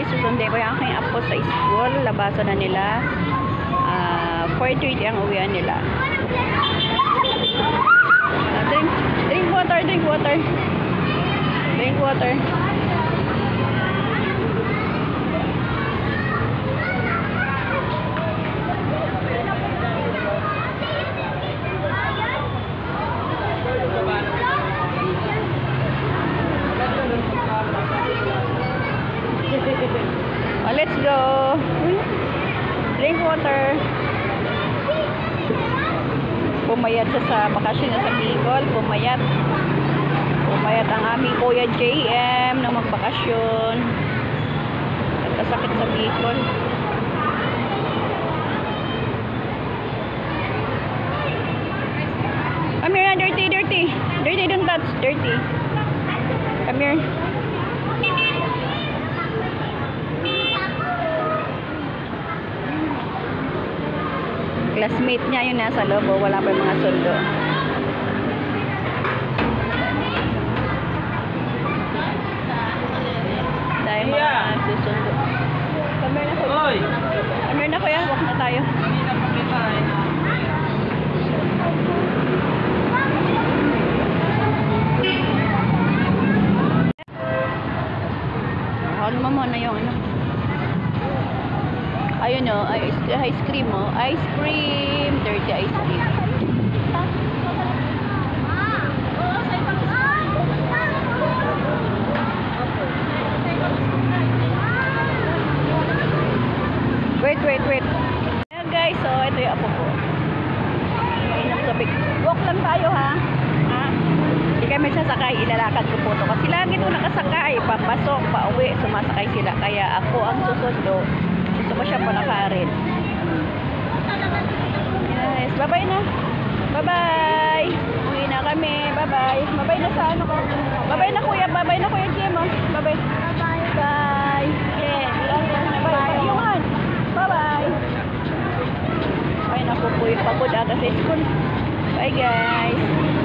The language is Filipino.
guys, susundin ko yung aking apo sa school. Labasan na nila. 4:30 ang uwian nila. Drink water. Drink water. Oh, let's go. Drink water. Pumayat siya sa bakasyon na sa Bicol. Pumayat ang aming kuya JM na magbakasyon. At kasakit sa Bicol. Come here, dirty. Dirty, don't touch. Dirty. Come here. Classmate niya yun nasa loob, wala pa yung mga sundo. Dahil mga susundo. Kamera na kuya. Kamera na kuya, walk na tayo. Hold mo muna yung ano. Ayun o, ice cream o. Ice cream. Dirty ice cream. Wait. Ayan guys, so ito yung apo ko. Mainang tubig. Walk lang tayo ha. Hindi kami sasakay. Ilalakad ko po ito. Kasi lagi ito nakasakay. Papasok, pauwi. Sumasakay sila. Kaya ako ang susundo. Gusto ko siya palakarin. Yes, bye-bye na. Bye-bye. Uwi na kami. Bye-bye. Bye-bye na sa ano ko. Bye-bye na kuya. Bye-bye na kuya Jim. Bye-bye. Bye. Yeah. Bye-bye. Iungan. Bye-bye. Ay, naku po yung pagod aga sa school. Bye guys.